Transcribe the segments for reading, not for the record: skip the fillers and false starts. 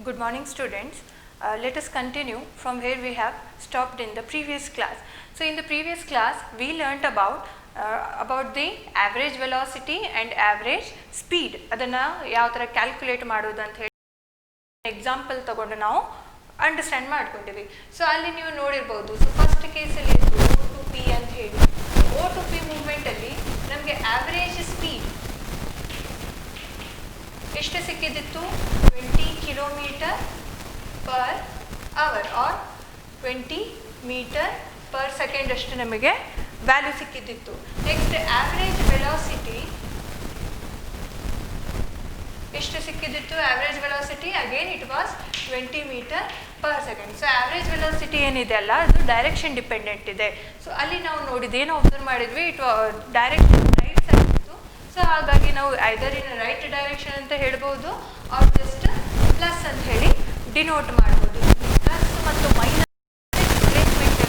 Good morning students. Let us continue from where we have stopped in the previous class. So in the previous class we learnt about the average velocity and average speed. ಅದನ್ನು ಯಾವ ಥರ calculate ಮಾಡೋದು ಅಂತ ಹೇಳಿ example ತಗೊಂಡು ನಾವು understand ಮಾಡ್ಕೊಂಡಿವಿ. So ಅಲ್ಲಿ ನೀವು ನೋಡಿರ್ಬೋದು. ಸೊ ಫಸ್ಟ್ ಕೇಸಲ್ಲಿ ಇತ್ತು O to P ಅಂತ ಹೇಳಿ. O to P ಮೂವ್ಮೆಂಟಲ್ಲಿ ನಮಗೆ ಆವ್ರೇಜ್ ಸ್ಪೀಡ್ ಎಷ್ಟು ಸಿಕ್ಕಿದ್ದಿತ್ತು? 20 kilometre per hour or 20 metre per second ಅಷ್ಟು ನಮಗೆ ವ್ಯಾಲ್ಯೂ ಸಿಕ್ಕಿದ್ದಿತ್ತು. ನೆಕ್ಸ್ಟ್ ಆವ್ರೇಜ್ ವೆಲಾಸಿಟಿ ಎಷ್ಟು ಸಿಕ್ಕಿದ್ದಿತ್ತು? Average velocity again it was 20 metre per second. So average velocity ಏನಿದೆ ಅಲ್ಲ ಅದು ಡೈರೆಕ್ಷನ್ ಡಿಪೆಂಡೆಂಟ್ ಇದೆ. ಸೊ ಅಲ್ಲಿ ನಾವು ನೋಡಿದ್ದು ಏನು ಅಬ್ಸರ್ವ್ ಮಾಡಿದ್ವಿ, ಇಟ್ ಡೈರೆಕ್ಷನ್ ರೈಟ್ ಸೈಡ್ ಇತ್ತು. ಸೊ ಹಾಗಾಗಿ ನಾವು ಐದರ್ ಇನ್ ರೈಟ್ ಡೈರೆಕ್ಷನ್ ಅಂತ ಹೇಳ್ಬೋದು ಆರ್ ಜಸ್ಟ್ ಪ್ಲಸ್ ಅಂತ ಹೇಳಿ ಡಿನೋಟ್ ಮಾಡ್ಬೋದು. ಪ್ಲಸ್ ಮತ್ತು ಮೈನಸ್ ಡಿಸ್ಪ್ಲೇಸ್ಮೆಂಟ್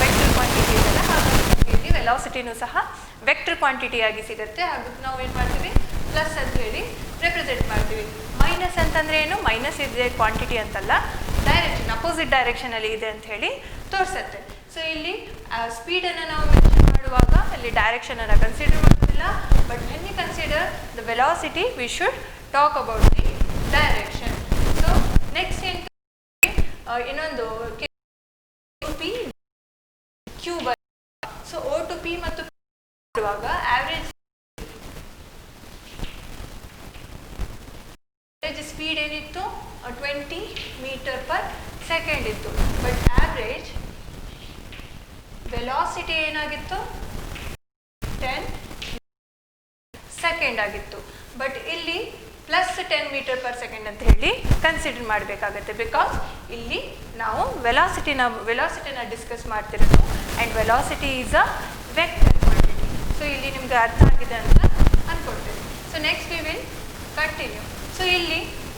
ವೆಕ್ಟರ್ ಕ್ವಾಂಟಿಟಿ ಇದೆಲ್ಲ, ಹಾಗಾಗಿ ಇಲ್ಲಿ ವೆಲಾಸಿಟಿನೂ ಸಹ ವೆಕ್ಟರ್ ಕ್ವಾಂಟಿಟಿ ಆಗಿ ಸಿಗುತ್ತೆ. ಹಾಗಾಗಿ ನಾವು ಏನು ಮಾಡ್ತೀವಿ, ಪ್ಲಸ್ ಅಂತ ಹೇಳಿ ರೆಪ್ರೆಸೆಂಟ್ ಮಾಡ್ತೀವಿ. ಮೈನಸ್ ಅಂತಂದರೆ ಏನು? ಮೈನಸ್ ಇದೆ ಕ್ವಾಂಟಿಟಿ ಅಂತಲ್ಲ, ಡೈರೆಕ್ಷನ್ ಅಪೋಸಿಟ್ ಡೈರೆಕ್ಷನಲ್ಲಿ ಇದೆ ಅಂತ ಹೇಳಿ ತೋರಿಸುತ್ತೆ. ಸೊ ಇಲ್ಲಿ ಸ್ಪೀಡನ್ನು ನಾವು ಮೆನ್ಷನ್ ಮಾಡುವಾಗ ಅಲ್ಲಿ ಡೈರೆಕ್ಷನನ್ನು ಕನ್ಸಿಡರ್ ಮಾಡೋದಿಲ್ಲ, but when you consider the velocity we should talk about the direction. So next ಏನು ಇನ್ನೊಂದು P Q by. So O to P ಮತ್ತು ಮಾಡುವಾಗ ಆವ್ರೇಜ್ ಸ್ಪೀಡ್ ಏನಿತ್ತು? 20 ಮೀಟರ್ ಪರ್ ಸೆಕೆಂಡ್ ಇತ್ತು. ಬಟ್ ಆವ್ರೇಜ್ ವೆಲಾಸಿಟಿ ಏನಾಗಿತ್ತು? 10 ಸೆಕೆಂಡ್ ಆಗಿತ್ತು. But ಇಲ್ಲಿ plus 10 metre per second ಅಂತ ಹೇಳಿ ಕನ್ಸಿಡರ್ ಮಾಡಬೇಕಾಗತ್ತೆ. ಬಿಕಾಸ್ ಇಲ್ಲಿ ನಾವು ವೆಲಾಸಿಟಿನ ಡಿಸ್ಕಸ್ ಮಾಡ್ತಿರೋದು and velocity is a vector quantity. So ಇಲ್ಲಿ ನಿಮ್ಗೆ ಅರ್ಥ ಆಗಿದೆ ಅಂತ ಅಂದ್ಕೊಳ್ತೇವೆ. So next we will continue. So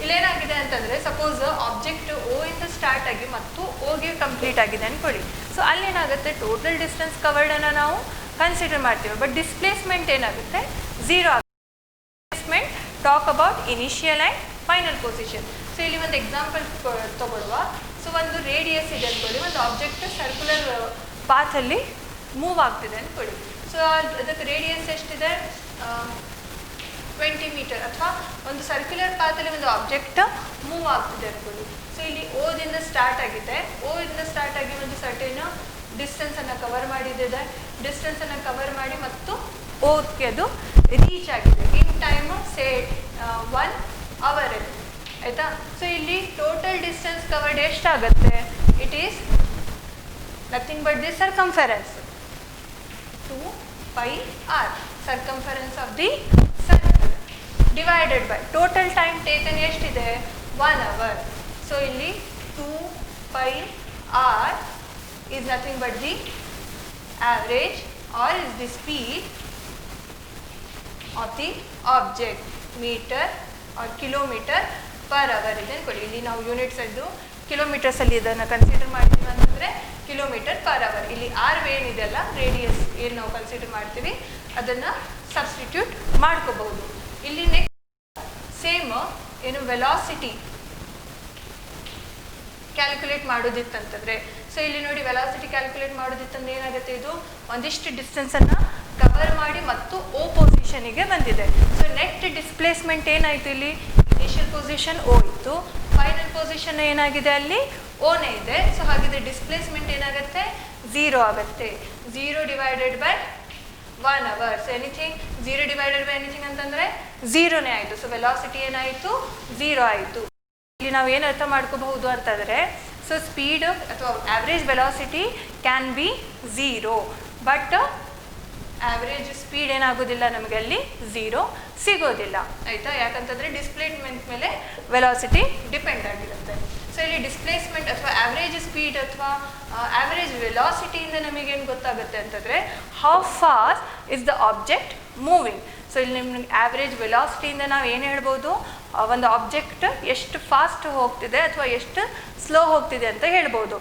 ಇಲ್ಲೇನಾಗಿದೆ ಅಂತಂದರೆ, ಸಪೋಸ್ ಆಬ್ಜೆಕ್ಟ್ O ಇಂದ ಸ್ಟಾರ್ಟ್ ಆಗಿ ಮತ್ತು Oಗೆ ಕಂಪ್ಲೀಟ್ ಆಗಿದೆ ಅಂದ್ಕೊಳ್ಳಿ. ಸೊ ಅಲ್ಲೇನಾಗುತ್ತೆ, ಟೋಟಲ್ ಡಿಸ್ಟೆನ್ಸ್ ಕವರ್ಡನ್ನು ನಾವು ಕನ್ಸಿಡರ್ ಮಾಡ್ತೀವಿ. ಬಟ್ ಡಿಸ್ಪ್ಲೇಸ್ಮೆಂಟ್ ಏನಾಗುತ್ತೆ? 0 ಆಗುತ್ತೆ. Displacement talk about initial and final position. So ಇಲ್ಲಿ ಒಂದು ಎಕ್ಸಾಂಪಲ್ ತಗೊಳ್ಳುವ. ಸೊ ಒಂದು ರೇಡಿಯಸ್ ಇದೆ ಅಂದ್ಕೊಳ್ಳಿ, ಒಂದು ಆಬ್ಜೆಕ್ಟ್ ಸರ್ಕ್ಯುಲರ್ ಪಾಥಲ್ಲಿ ಮೂವ್ ಆಗ್ತಿದೆ ಅಂದ್ಕೊಳ್ಳಿ. ಸೊ ಅದಕ್ಕೆ ರೇಡಿಯಸ್ ಎಷ್ಟಿದೆ? 20 ಮೀಟರ್. ಅಥವಾ ಒಂದು ಸರ್ಕ್ಯುಲರ್ ಪಾತಲ್ಲಿ ಒಂದು ಆಬ್ಜೆಕ್ಟ್ ಮೂವ್ ಆಗ್ತಿದೆ ಅಂದ್ಕೊಳ್ಳಿ. ಸೊ ಇಲ್ಲಿ ಓದಿಂದ ಸ್ಟಾರ್ಟ್ ಆಗಿದೆ. ಓದಿಂದ ಸ್ಟಾರ್ಟ್ ಆಗಿ ಒಂದು ಸರ್ಟೇನ್ ಡಿಸ್ಟೆನ್ಸನ್ನು ಕವರ್ ಮಾಡಿದೆ. ಡಿಸ್ಟೆನ್ಸನ್ನು ಕವರ್ ಮಾಡಿ ಮತ್ತು ಓದ್ಗೆ ಅದು ರೀಚ್ ಆಗಿದೆ ಇನ್ ಟೈಮ್ ಸೇ 1 ಅವರ್ ಅಲ್ಲಿ, ಆಯಿತಾ? ಸೊ ಇಲ್ಲಿ ಟೋಟಲ್ ಡಿಸ್ಟೆನ್ಸ್ ಕವರ್ಡ್ ಎಷ್ಟಾಗುತ್ತೆ? It is nothing but the circumference 2πr, circumference of the circle divided by total time taken ಎಷ್ಟಿದೆ? 1 ಅವರ್. ಸೊ ಇಲ್ಲಿ 2πr is nothing but the average or is the speed of the object, meter or kilometer per hour ಇದೆ ಅಂದ್ಕೊಳ್ಳಿ. ಇಲ್ಲಿ ನಾವು units ಇದ್ದು ಕಿಲೋಮೀಟರ್ಸಲ್ಲಿ ಇದನ್ನು consider ಮಾಡ್ತೀವಿ ಅಂತಂದರೆ ಕಿಲೋಮೀಟರ್ ಪರ್ ಅವರ್. ಇಲ್ಲಿ ಆರ್ ಏನಿದೆಯಲ್ಲ, ರೇಡಿಯಸ್ ಏನು ನಾವು ಕನ್ಸಿಡರ್ ಮಾಡ್ತೀವಿ ಅದನ್ನು ಸಬ್ಸ್ಟಿಟ್ಯೂಟ್ ಮಾಡ್ಕೋಬಹುದು. ಇಲ್ಲಿ ನೆಕ್ಸ್ಟ್ ಸೇಮ್ ಏನು ವೆಲಾಸಿಟಿ ಕ್ಯಾಲ್ಕುಲೇಟ್ ಮಾಡೋದಿತ್ತಂತಂದರೆ, ಸೊ ಇಲ್ಲಿ ನೋಡಿ ವೆಲಾಸಿಟಿ ಕ್ಯಾಲ್ಕುಲೇಟ್ ಮಾಡೋದಿತ್ತಂದ್ರೆ ಏನಾಗುತ್ತೆ, ಇದು ಒಂದಿಷ್ಟು ಡಿಸ್ಟೆನ್ಸನ್ನು ಕವರ್ ಮಾಡಿ ಮತ್ತು O ಪೊಸಿಷನಿಗೆ ಬಂದಿದೆ. ಸೊ ನೆಕ್ಸ್ಟ್ ಡಿಸ್ಪ್ಲೇಸ್ಮೆಂಟ್ ಏನಾಯಿತು? ಇಲ್ಲಿ ಇನಿಷಿಯಲ್ ಪೊಸಿಷನ್ O ಇತ್ತು, ಫೈನಲ್ ಪೊಸಿಷನ್ ಏನಾಗಿದೆ? ಅಲ್ಲಿ Oನೇ ಇದೆ. ಸೊ ಹಾಗಿದ್ರೆ ಡಿಸ್ಪ್ಲೇಸ್ಮೆಂಟ್ ಏನಾಗುತ್ತೆ? 0 ಆಗುತ್ತೆ. 0 divided by 1 hour. So anything 0 divided by anything ಅಂತಂದರೆ 0ನೇ ಆಯಿತು. ಸೊ ವೆಲಾಸಿಟಿ ಏನಾಯಿತು? 0 ಆಯಿತು. ಇಲ್ಲಿ ನಾವು ಏನು ಅರ್ಥ ಮಾಡ್ಕೋಬಹುದು ಅಂತಂದರೆ, ಸೊ ಸ್ಪೀಡ್ ಅಥವಾ average velocity can be 0, but average speed ಏನಾಗೋದಿಲ್ಲ, ನಮಗೆ ಅಲ್ಲಿ 0 ಸಿಗೋದಿಲ್ಲ, ಆಯಿತಾ? ಯಾಕಂತಂದರೆ ಡಿಸ್ಪ್ಲೇಸ್ಮೆಂಟ್ ಮೇಲೆ ವೆಲಾಸಿಟಿ ಡಿಪೆಂಡ್ ಆಗಿರುತ್ತೆ. ಸೊ ಇಲ್ಲಿ ಡಿಸ್ಪ್ಲೇಸ್ಮೆಂಟ್ ಅಥವಾ ಆವ್ರೇಜ್ ಸ್ಪೀಡ್ ಅಥವಾ ಆವ್ರೇಜ್ ವೆಲಾಸಿಟಿಯಿಂದ ನಮಗೇನು ಗೊತ್ತಾಗುತ್ತೆ ಅಂತಂದರೆ, how fast is the object moving. So ಇಲ್ಲಿ ನಿಮ್ಗೆ ಆವ್ರೇಜ್ ವೆಲಾಸಿಟಿಯಿಂದ ನಾವು ಏನು ಹೇಳ್ಬೋದು, ಒಂದು ಆಬ್ಜೆಕ್ಟ್ ಎಷ್ಟು ಫಾಸ್ಟ್ ಹೋಗ್ತಿದೆ ಅಥವಾ ಎಷ್ಟು ಸ್ಲೋ ಹೋಗ್ತಿದೆ ಅಂತ ಹೇಳ್ಬೋದು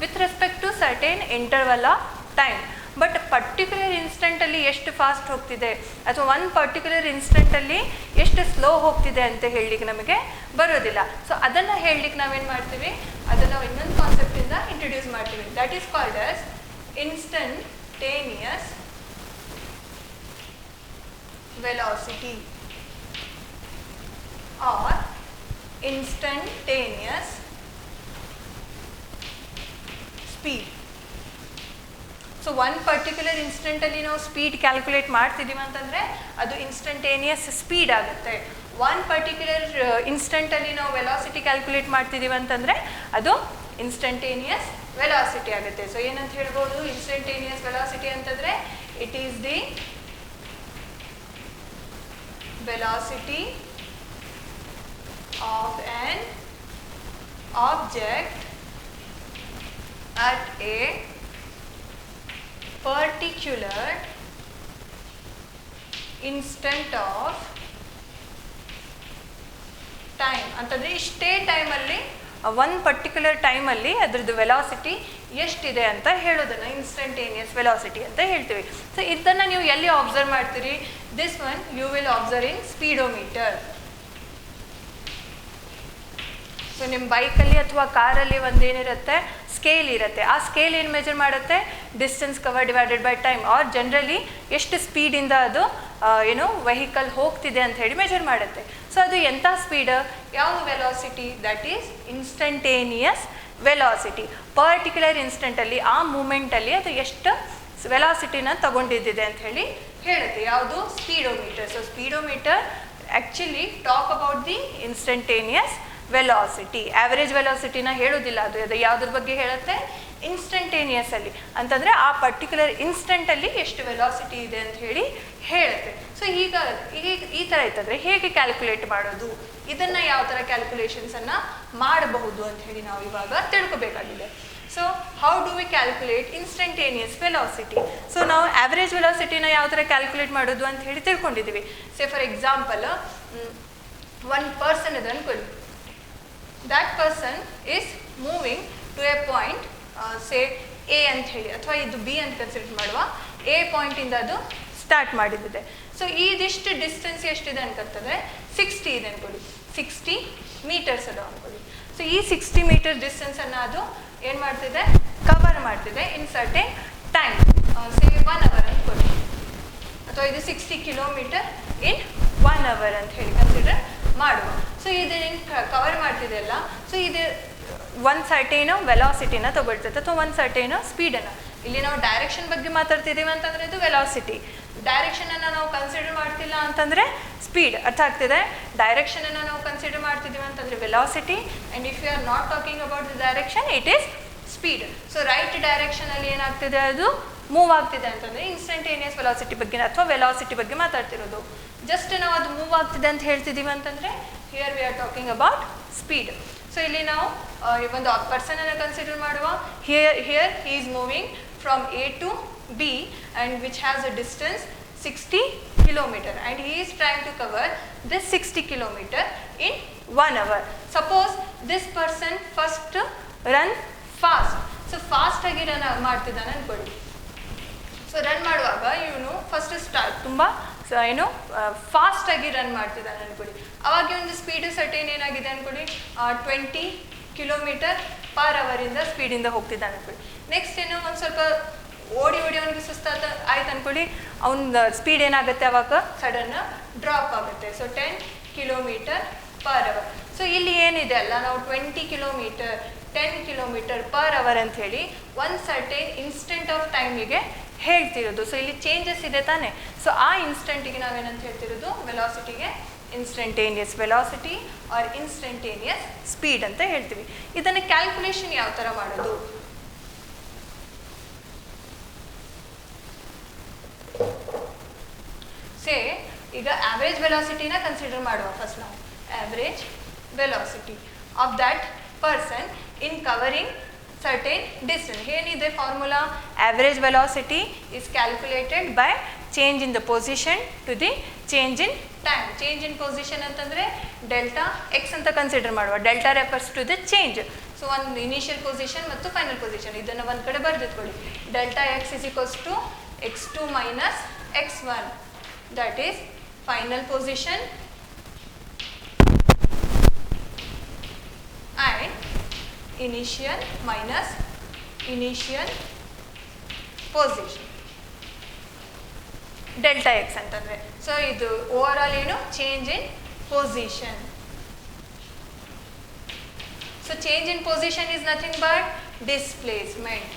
with respect to certain interval of time. But particular ಇನ್ಸ್ಟೆಂಟಲ್ಲಿ ಎಷ್ಟು ಫಾಸ್ಟ್ ಹೋಗ್ತಿದೆ ಅಥವಾ ಒಂದು ಪರ್ಟಿಕ್ಯುಲರ್ ಇನ್ಸ್ಟೆಂಟಲ್ಲಿ ಎಷ್ಟು ಸ್ಲೋ ಹೋಗ್ತಿದೆ ಅಂತ ಹೇಳಲಿಕ್ಕೆ ನಮಗೆ ಬರೋದಿಲ್ಲ. ಸೊ ಅದನ್ನು ಹೇಳಲಿಕ್ಕೆ ನಾವೇನು ಮಾಡ್ತೀವಿ, ಅದನ್ನು ಇನ್ನೊಂದು ಕಾನ್ಸೆಪ್ಟಿಂದ ಇಂಟ್ರೊಡ್ಯೂಸ್ ಮಾಡ್ತೀವಿ. That is called as instantaneous velocity or instantaneous speed. So one particular ಇನ್ಸ್ಟೆಂಟಲ್ಲಿ ನಾವು ಸ್ಪೀಡ್ ಕ್ಯಾಲ್ಕುಲೇಟ್ ಮಾಡ್ತಿದ್ದೀವಿ ಅಂತಂದರೆ ಅದು ಇನ್ಸ್ಟಂಟೇನಿಯಸ್ ಸ್ಪೀಡ್ ಆಗುತ್ತೆ. ಒನ್ ಪರ್ಟಿಕ್ಯುಲರ್ ಇನ್ಸ್ಟೆಂಟಲ್ಲಿ ನಾವು ವೆಲಾಸಿಟಿ ಕ್ಯಾಲ್ಕುಲೇಟ್ ಮಾಡ್ತಿದ್ದೀವಿ ಅಂತಂದರೆ ಅದು ಇನ್ಸ್ಟಂಟೇನಿಯಸ್ ವೆಲಾಸಿಟಿ ಆಗುತ್ತೆ. ಸೊ ಏನಂತ ಹೇಳ್ಬೋದು, ಇನ್ಸ್ಟಂಟೇನಿಯಸ್ ವೆಲಾಸಿಟಿ ಅಂತಂದರೆ it is the velocity of an object at a particular instant of time. ಅಂತಂದರೆ ಇಷ್ಟೇ ಟೈಮಲ್ಲಿ ಒಂದು ಪರ್ಟಿಕ್ಯುಲರ್ ಟೈಮಲ್ಲಿ ಅದರದ್ದು ವೆಲಾಸಿಟಿ ಎಷ್ಟಿದೆ ಅಂತ ಹೇಳೋದನ್ನು ಇನ್ಸ್ಟಂಟೇನಿಯಸ್ ವೆಲಾಸಿಟಿ ಅಂತ ಹೇಳ್ತೀವಿ. ಸೊ ಇದನ್ನು ನೀವು ಎಲ್ಲಿ ಅಬ್ಸರ್ವ್ ಮಾಡ್ತೀರಿ, this one you will observe in speedometer. So ನಿಮ್ಮ ಬೈಕಲ್ಲಿ ಅಥವಾ ಕಾರಲ್ಲಿ ಒಂದೇನಿರುತ್ತೆ, ಸ್ಕೇಲ್ ಇರುತ್ತೆ. ಆ ಸ್ಕೇಲ್ ಏನು ಮೆಜರ್ ಮಾಡುತ್ತೆ, distance cover divided by time, are generally ಎಷ್ಟು ಸ್ಪೀಡಿಂದ ಅದು ವೆಹಿಕಲ್ ಹೋಗ್ತಿದೆ ಅಂತ ಹೇಳಿ ಮೆಜರ್ ಮಾಡುತ್ತೆ. ಸೊ ಅದು ಎಂಥ ಸ್ಪೀಡ್, ಯಾವ velocity, that is instantaneous velocity. Particular ಇನ್ಸ್ಟೆಂಟಲ್ಲಿ ಆ ಮೂಮೆಂಟಲ್ಲಿ ಅದು ಎಷ್ಟು ವೆಲಾಸಿಟಿನ ತಗೊಂಡಿದ್ದಿದೆ ಅಂತ ಹೇಳಿ ಹೇಳುತ್ತೆ. ಯಾವುದು, speedometer. So speedometer actually talk about the instantaneous velocity. Average ವೆಲಾಸಿಟಿನ ಹೇಳೋದಿಲ್ಲ, ಅದು ಯಾವುದ್ರ ಬಗ್ಗೆ ಹೇಳುತ್ತೆ, ಇನ್ಸ್ಟಂಟೇನಿಯಸ್ ಅಲ್ಲಿ ಅಂತಂದರೆ ಆ ಪರ್ಟಿಕ್ಯುಲರ್ ಇನ್ಸ್ಟೆಂಟಲ್ಲಿ ಎಷ್ಟು ವೆಲಾಸಿಟಿ ಇದೆ ಅಂತ ಹೇಳಿ ಹೇಳುತ್ತೆ. ಸೊ ಈಗ ಈ ಥರ ಇತ್ತಂದರೆ ಹೇಗೆ ಕ್ಯಾಲ್ಕುಲೇಟ್ ಮಾಡೋದು, ಇದನ್ನು ಯಾವ ಥರ ಕ್ಯಾಲ್ಕುಲೇಷನ್ಸನ್ನು ಮಾಡಬಹುದು ಅಂತ ಹೇಳಿ ನಾವು ಇವಾಗ ತಿಳ್ಕೊಬೇಕಾಗಿದೆ. So how do we calculate instantaneous velocity. So ನಾವು ಆ್ಯಾವ್ರೇಜ್ ವೆಲಾಸಿಟಿನ ಯಾವ ಥರ ಕ್ಯಾಲ್ಕುಲೇಟ್ ಮಾಡೋದು ಅಂತ ಹೇಳಿ ತಿಳ್ಕೊಂಡಿದ್ದೀವಿ. Say for example one person ಇದೆ ಅನ್ಕೊಳ್ಳಿ, that person is moving to a point say A ಅಂತ ಹೇಳಿ, ಅಥವಾ ಇದು B ಅಂತ ಕನ್ಸಿಡರ್ ಮಾಡುವ. A ಪಾಯಿಂಟಿಂದ ಅದು ಸ್ಟಾರ್ಟ್ ಮಾಡಿದ್ದಿದೆ. ಸೊ ಇದಿಷ್ಟು ಡಿಸ್ಟೆನ್ಸ್ ಎಷ್ಟಿದೆ ಅನ್ಕೊಳ್ತದೆ, 60 ಇದೆ ಅನ್ಕೊಳ್ಳಿ, 60 ಮೀಟರ್ಸ್ ಅದ ಅನ್ಕೊಳ್ಳಿ. ಸೊ ಈ 60 ಮೀಟರ್ ಡಿಸ್ಟೆನ್ಸನ್ನು ಅದು ಏನು ಮಾಡ್ತಿದೆ, ಕವರ್ ಮಾಡ್ತಿದೆ ಇನ್ ಸರ್ಟೆನ್ ಟೈಮ್, ಸೇ 1 ಅವರ್ ಅನ್ಕೊಳ್ಳಿ, ಅಥವಾ ಇದು 60 ಕಿಲೋಮೀಟರ್ ಇನ್ 1 ಅವರ್ ಅಂತ ಹೇಳಿ ಕನ್ಸಿಡರ್ ಮಾಡುವ. ಸೊ ಇದು ಕವರ್ ಮಾಡ್ತಿದೆಯಲ್ಲ, ಸೊ ಇದು ಒಂದು ಸರ್ಟೇನು ವೆಲಾಸಿಟಿನ ತಗೊಳ್ತೈತೆ ಅಥವಾ ಒಂದು ಸರ್ಟೇನು ಸ್ಪೀಡನ್ನು. ಇಲ್ಲಿ ನಾವು ಡೈರೆಕ್ಷನ್ ಬಗ್ಗೆ ಮಾತಾಡ್ತಿದ್ದೀವಿ ಅಂತಂದರೆ ಇದು ವೆಲಾಸಿಟಿ, ಡೈರೆಕ್ಷನನ್ನು ನಾವು ಕನ್ಸಿಡರ್ ಮಾಡ್ತಿಲ್ಲ ಅಂತಂದರೆ ಸ್ಪೀಡ್. ಅರ್ಥ ಆಗ್ತಿದೆ, ಡೈರೆಕ್ಷನನ್ನು ನಾವು ಕನ್ಸಿಡರ್ ಮಾಡ್ತಿದ್ದೀವಿ ಅಂತಂದರೆ velocity, and if you are not talking about the direction it is speed. So right ಡೈರೆಕ್ಷನಲ್ಲಿ ಏನಾಗ್ತಿದೆ, ಅದು ಮೂವ್ ಆಗ್ತಿದೆ ಅಂತಂದರೆ ಇನ್ಸ್ಟಂಟೇನಿಯಸ್ ವೆಲಾಸಿಟಿ ಬಗ್ಗೆ ಅಥವಾ ವೆಲಾಸಿಟಿ ಬಗ್ಗೆ ಮಾತಾಡ್ತಿರೋದು. ಜಸ್ಟ್ ನಾವು ಅದು ಮೂವ್ ಆಗ್ತಿದೆ ಅಂತ ಹೇಳ್ತಿದ್ದೀವಿ ಅಂತಂದರೆ here we are talking about speed. So ಇಲ್ಲಿ ನಾವು ಒಂದು ಪರ್ಸನನ್ನು ಕನ್ಸಿಡರ್ ಮಾಡುವ. Here he is moving from A to B and which has a distance 60 kilometer and he is trying to cover this 60 kilometer in 1 hour. Suppose this person first run fast. So fast ಆಗಿ run ಮಾಡ್ತಿದ್ದಾನೆ ಅನ್ಕೊಳ್ಳಿ. So run ಮಾಡುವಾಗ ಇವನು first start ತುಂಬ ಫಾಸ್ಟಾಗಿ run ಮಾಡ್ತಿದ್ದಾನೆ ಅನ್ಕೊಳ್ಳಿ. ಅವಾಗ ಒಂದು ಸ್ಪೀಡು ಸರ್ಟೇನ್ ಏನಾಗಿದೆ ಅನ್ಕೊಳ್ಳಿ, 20 ಕಿಲೋಮೀಟರ್ ಪರ್ ಅವರಿಂದ ಸ್ಪೀಡಿಂದ ಹೋಗ್ತಿದ್ದಾನೆ ಅನ್ಕೊಳ್ಳಿ. ನೆಕ್ಸ್ಟ್ ಏನೋ ಒಂದು ಸ್ವಲ್ಪ ಓಡಿ ಅವನಿಗೆ ಸುಸ್ತಾದ ಆಯ್ತು ಅನ್ಕೊಳ್ಳಿ, ಅವನ ಸ್ಪೀಡ್ ಏನಾಗುತ್ತೆ ಅವಾಗ ಸಡನ್ ಡ್ರಾಪ್ ಆಗುತ್ತೆ. So 10 kilometre per hour. So ಇಲ್ಲಿ ಏನಿದೆ ಅಲ್ಲ, ನಾವು 20 ಕಿಲೋಮೀಟರ್ 10 ಕಿಲೋಮೀಟರ್ ಪರ್ ಅವರ್ ಅಂತ ಹೇಳಿ ಒಂದು ಸರ್ಟೇನ್ ಇನ್ಸ್ಟೆಂಟ್ ಆಫ್ ಟೈಮಿಗೆ ಹೇಳ್ತಿರೋದು. ಸೊ ಇಲ್ಲಿ ಚೇಂಜಸ್ ಇದೆ ತಾನೆ. ಸೊ ಆ ಇನ್ಸ್ಟೆಂಟಿಗೆ ನಾವೇನಂತ ಹೇಳ್ತಿರೋದು, ವೆಲಾಸಿಟಿಗೆ instantaneous velocity or instantaneous speed ಅಂತ ಹೇಳ್ತೀವಿ. ಇದನ್ನು ಕ್ಯಾಲ್ಕುಲೇಷನ್ ಯಾವ ಥರ ಮಾಡೋದು, ಸೇ ಈಗ ಆವ್ರೇಜ್ ವೆಲಾಸಿಟಿನ ಕನ್ಸಿಡರ್ ಮಾಡುವ. ಫಸ್ಟ್ ನಾವು average velocity of that person in covering certain distance. ಏನಿದೆ formula, average velocity is calculated by change in the position to the change in time. Change in position ಅಂತಂದರೆ delta x ಅಂತ consider ಮಾಡುವ. Delta refers to the change. So ಒಂದು initial position ಮತ್ತು final position ಇದನ್ನು ಒಂದು ಕಡೆ ಬರೆದಿಟ್ಕೊಳ್ಳಿ. Delta x is equals to x2 minus x1, that is final position and initial minus initial position delta x ಅಂತಂದ್ರೆ. So ಇದು over all ಏನು change in position. So change in position is nothing but displacement.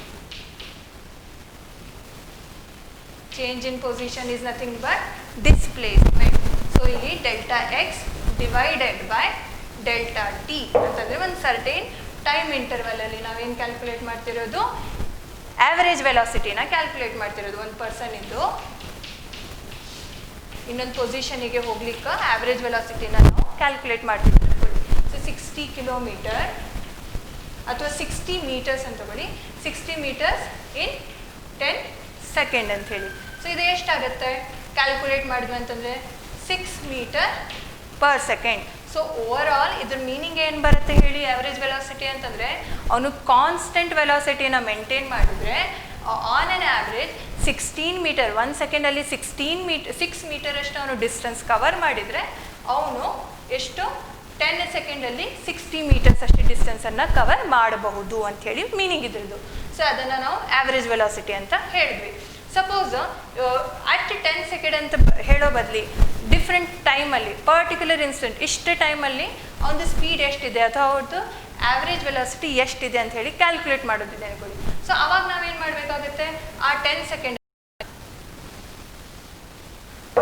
Change in position is nothing but displacement. So ಇಲ್ಲಿ delta x divided by delta t ಅಂತಂದರೆ ಒಂದು certain time ಇಂಟರ್ವಲಲ್ಲಿ ನಾವೇನು calculate ಮಾಡ್ತಿರೋದು, average ವೆಲಾಸಿಟಿನ ಕ್ಯಾಲ್ಕುಲೇಟ್ ಮಾಡ್ತಿರೋದು. ಒಂದು ಪರ್ಸನಿಂದು ಇನ್ನೊಂದು ಪೊಸಿಷನಿಗೆ ಹೋಗ್ಲಿಕ್ಕೆ ಆ್ಯಾವ್ರೇಜ್ ವೆಲಾಸಿಟಿನ ನಾವು ಕ್ಯಾಲ್ಕುಲೇಟ್ ಮಾಡ್ತಿದ್ದೀವಿ. ಸೊ 60 ಕಿಲೋಮೀಟರ್ ಅಥವಾ 60 ಮೀಟರ್ಸ್ ಅಂತ ತಗೊಳ್ಳಿ. 60 ಮೀಟರ್ಸ್ ಇನ್ 10 ಸೆಕೆಂಡ್ ಅಂತ ಹೇಳಿ. ಸೊ ಇದು ಎಷ್ಟಾಗುತ್ತೆ ಕ್ಯಾಲ್ಕುಲೇಟ್ ಮಾಡಿದ್ವಿ ಅಂತಂದರೆ 6 metre per second. So overall ಇದ್ರ ಮೀನಿಂಗ್ ಏನು ಬರುತ್ತೆ ಹೇಳಿ, ಆ್ಯಾವ್ರೇಜ್ ವೆಲಾಸಿಟಿ ಅಂತಂದರೆ ಅವನು ಕಾನ್ಸ್ಟೆಂಟ್ ವೆಲಾಸಿಟಿನ ಮೇಂಟೈನ್ ಮಾಡಿದರೆ ಆನ್ ಆ್ಯನ್ ಆ್ಯಾವ್ರೇಜ್ 16 ಮೀಟರ್ 1 ಸೆಕೆಂಡಲ್ಲಿ 6 ಮೀಟರ್ ಅಷ್ಟು ಅವನು ಡಿಸ್ಟೆನ್ಸ್ ಕವರ್ ಮಾಡಿದರೆ ಅವನು ಎಷ್ಟು 10 ಸೆಕೆಂಡಲ್ಲಿ 60 ಮೀಟರ್ಸ್ ಅಷ್ಟು ಡಿಸ್ಟೆನ್ಸನ್ನು ಕವರ್ ಮಾಡಬಹುದು ಅಂಥೇಳಿ ಮೀನಿಂಗ್ ಇದ್ರದ್ದು. ಸೊ ಅದನ್ನು ನಾವು ಆ್ಯಾವ್ರೇಜ್ ವೆಲಾಸಿಟಿ ಅಂತ ಹೇಳಿದ್ವಿ. ಸಪೋಸ್ ಅಟ್ 10 ಸೆಕೆಂಡ್ ಅಂತ ಹೇಳೋ ಬದಲಿ ಡಿಫ್ರೆಂಟ್ ಟೈಮಲ್ಲಿ ಪರ್ಟಿಕ್ಯುಲರ್ ಇನ್ಸ್ಟೆಂಟ್ ಇಷ್ಟು ಟೈಮಲ್ಲಿ ಅವನದು ಸ್ಪೀಡ್ ಎಷ್ಟಿದೆ ಅಥವಾ ಅವ್ರದ್ದು ಆ್ಯಾವ್ರೇಜ್ ವೆಲಾಸಿಟಿ ಎಷ್ಟಿದೆ ಅಂತ ಹೇಳಿ ಕ್ಯಾಲ್ಕುಲೇಟ್ ಮಾಡೋದಿದೆ ಅನ್ಕೊಳ್ಳಿ. ಸೊ ಅವಾಗ ನಾವೇನು ಮಾಡಬೇಕಾಗುತ್ತೆ, ಆ 10 ಸೆಕೆಂಡ್.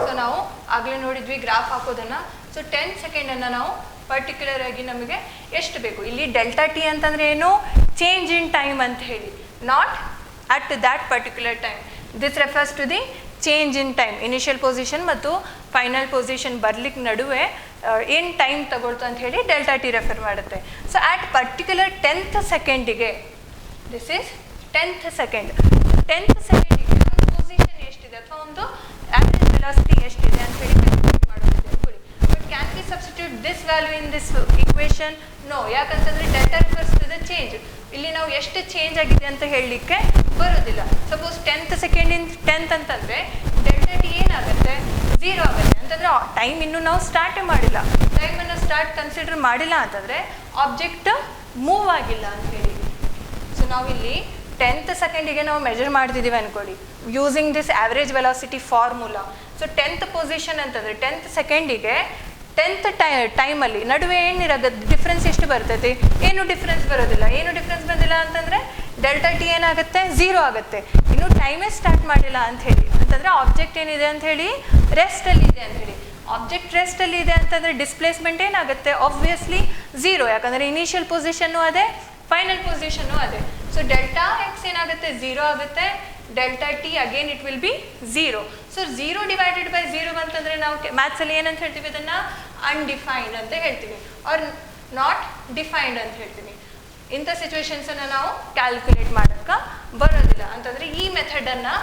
ಸೊ ನಾವು ಆಗಲೇ ನೋಡಿದ್ವಿ ಗ್ರಾಫ್ ಹಾಕೋದನ್ನು. ಸೊ 10 ಸೆಕೆಂಡನ್ನು ನಾವು ಪರ್ಟಿಕ್ಯುಲರ್ ಆಗಿ ನಮಗೆ ಎಷ್ಟು ಬೇಕು. ಇಲ್ಲಿ ಡೆಲ್ಟಾ ಟಿ ಅಂತಂದರೆ ಏನು, ಚೇಂಜ್ ಇನ್ ಟೈಮ್ ಅಂತ ಹೇಳಿ, not at that particular time. This refers to the change in time. Initial position ಮತ್ತು ಫೈನಲ್ ಪೊಸಿಷನ್ ಬರಲಿಕ್ಕೆ ನಡುವೆ ಏನು ಟೈಮ್ ತಗೊಳ್ತು ಅಂತ ಹೇಳಿ ಡೆಲ್ಟಾ ಟಿ ರೆಫರ್ ಮಾಡುತ್ತೆ. ಸೊ ಆ್ಯಟ್ ಪರ್ಟಿಕ್ಯುಲರ್ 10th ಸೆಕೆಂಡಿಗೆ, this is 10th second, 10th ಸೆಕೆಂಡಿಗೆ ಒಂದು ಪೊಸಿಷನ್ ಎಷ್ಟಿದೆ ಅಥವಾ ಒಂದು ಆ್ಯಾವ್ರೇಜ್ ವೆಲಾಸಿಟಿ ಎಷ್ಟಿದೆ ಅಂತ ಹೇಳಿ ಕ್ಯಾಲ್ಕುಲೇಟ್ ಮಾಡೋದಿದೆ ಅನ್ಕೊಳ್ಳಿ. But can we substitute this value in this equation? No. ಯಾಕಂತಂದರೆ delta refers to the change. ಇಲ್ಲಿ ನಾವು ಎಷ್ಟು ಚೇಂಜ್ ಆಗಿದೆ ಅಂತ ಹೇಳಲಿಕ್ಕೆ ಬರೋದಿಲ್ಲ. ಸಪೋಸ್ 10th ಸೆಕೆಂಡಿಂದ 10th ಅಂತಂದರೆ ಡೆಲ್ಟಾ ಟಿ ಏನಾಗುತ್ತೆ, 0 ಆಗುತ್ತೆ. ಅಂತಂದರೆ ಟೈಮ್ ಇನ್ನೂ ನಾವು ಸ್ಟಾರ್ಟೇ ಮಾಡಿಲ್ಲ. ಟೈಮನ್ನು ಸ್ಟಾರ್ಟ್ ಕನ್ಸಿಡರ್ ಮಾಡಿಲ್ಲ ಅಂತಂದರೆ ಆಬ್ಜೆಕ್ಟ್ ಮೂವ್ ಆಗಿಲ್ಲ ಅಂಥೇಳಿ. ಸೊ ನಾವಿಲ್ಲಿ 10th ಸೆಕೆಂಡಿಗೆ ನಾವು ಮೆಜರ್ ಮಾಡ್ತಿದ್ದೀವಿ ಅಂದ್ಕೊಳ್ಳಿ, using this average velocity formula. So 10th position ಅಂತಂದರೆ 10th ಸೆಕೆಂಡಿಗೆ 10th ಟೈಮಲ್ಲಿ ನಡುವೆ ಏನಿರೋದು ಡಿಫ್ರೆನ್ಸ್ ಎಷ್ಟು ಬರ್ತೈತಿ, ಏನು ಡಿಫ್ರೆನ್ಸ್ ಬರೋದಿಲ್ಲ. ಏನು ಡಿಫ್ರೆನ್ಸ್ ಬಂದಿಲ್ಲ ಅಂತಂದರೆ ಡೆಲ್ಟಾ ಟಿ ಏನಾಗುತ್ತೆ, 0 ಆಗುತ್ತೆ. ಇನ್ನೂ ಟೈಮೇ ಸ್ಟಾರ್ಟ್ ಮಾಡಿಲ್ಲ ಅಂಥೇಳಿ. ಅಂತಂದರೆ ಆಬ್ಜೆಕ್ಟ್ ಏನಿದೆ ಅಂಥೇಳಿ ರೆಸ್ಟಲ್ಲಿ ಇದೆ ಅಂಥೇಳಿ. ಆಬ್ಜೆಕ್ಟ್ ರೆಸ್ಟಲ್ಲಿ ಇದೆ ಅಂತಂದರೆ ಡಿಸ್ಪ್ಲೇಸ್ಮೆಂಟ್ ಏನಾಗುತ್ತೆ, ಆಬ್ವಿಯಸ್ಲಿ 0. ಯಾಕಂದರೆ ಇನಿಷಿಯಲ್ ಪೊಸಿಷನ್ನು ಅದೇ, ಫೈನಲ್ ಪೊಸಿಷನ್ನು ಅದೇ. ಸೊ ಡೆಲ್ಟಾ ಎಕ್ಸ್ ಏನಾಗುತ್ತೆ, 0 ಆಗುತ್ತೆ. Delta T again it will be 0. So 0 divided by 0 ಅಂತಂದರೆ ನಾವು ಮ್ಯಾಥ್ಸಲ್ಲಿ ಏನಂತ ಹೇಳ್ತೀವಿ, ಅದನ್ನು ಅನ್ಡಿಫೈನ್ಡ್ ಅಂತ ಹೇಳ್ತೀವಿ, ಆರ್ ನಾಟ್ ಡಿಫೈನ್ಡ್ ಅಂತ ಹೇಳ್ತೀವಿ. ಇಂಥ ಸಿಚುವೇಶನ್ಸನ್ನು ನಾವು ಕ್ಯಾಲ್ಕುಲೇಟ್ ಮಾಡೋಕ್ಕೆ ಬರೋದಿಲ್ಲ. ಅಂತಂದರೆ ಈ ಮೆಥಡನ್ನು,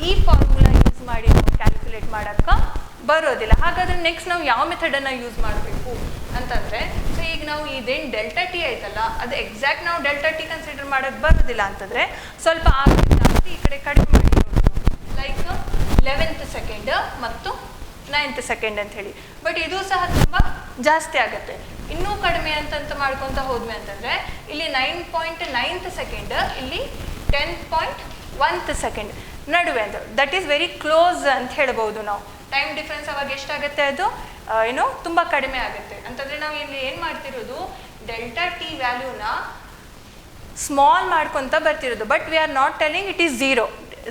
ಈ ಫಾರ್ಮುಲಾ ಯೂಸ್ ಮಾಡಿ ನಾವು ಕ್ಯಾಲ್ಕುಲೇಟ್ ಮಾಡೋಕ್ಕೆ ಬರೋದಿಲ್ಲ. ಹಾಗಾದರೆ ನೆಕ್ಸ್ಟ್ ನಾವು ಯಾವ ಮೆಥಡನ್ನು ಯೂಸ್ ಮಾಡಬೇಕು ಅಂತಂದರೆ, ಸೊ ಈಗ ನಾವು ಇದೇನು ಡೆಲ್ಟಾ ಟಿ ಆಯ್ತಲ್ಲ, ಅದು ಎಕ್ಸಾಕ್ಟ್ ನಾವು ಡೆಲ್ಟಾ ಟಿ ಕನ್ಸಿಡರ್ ಮಾಡೋಕ್ಕೆ ಬರೋದಿಲ್ಲ ಅಂತಂದರೆ ಸ್ವಲ್ಪ ಜಾಸ್ತಿ ಈ ಕಡೆ ಕಡಿಮೆ ಮಾಡಿ ಲೈಕ್ 11th ಸೆಕೆಂಡ್ ಮತ್ತು 9th ಸೆಕೆಂಡ್ ಅಂತ ಹೇಳಿ. ಬಟ್ ಇದು ಸಹ ತುಂಬ ಜಾಸ್ತಿ ಆಗುತ್ತೆ. ಇನ್ನೂ ಕಡಿಮೆ ಅಂತಂತ ಮಾಡ್ಕೊತ ಹೋದ್ವಿ ಅಂತಂದರೆ ಇಲ್ಲಿ 9.9th ಸೆಕೆಂಡ್, ಇಲ್ಲಿ 10.1th ಸೆಕೆಂಡ್ ನಡುವೆ ಅಂತ, ದಟ್ ಈಸ್ ವೆರಿ ಕ್ಲೋಸ್ ಅಂತ ಹೇಳ್ಬೋದು ನಾವು. ಟೈಮ್ ಡಿಫ್ರೆನ್ಸ್ ಅವಾಗ ಎಷ್ಟಾಗುತ್ತೆ, ಅದು ಏನೋ ತುಂಬ ಕಡಿಮೆ ಆಗುತ್ತೆ. ಅಂತಂದರೆ ನಾವು ಇಲ್ಲಿ ಏನು ಮಾಡ್ತಿರೋದು, ಡೆಲ್ಟಾ ಟಿ ವ್ಯಾಲ್ಯೂನ ಸ್ಮಾಲ್ ಮಾಡ್ಕೊತ ಬರ್ತಿರೋದು. But we are not telling it is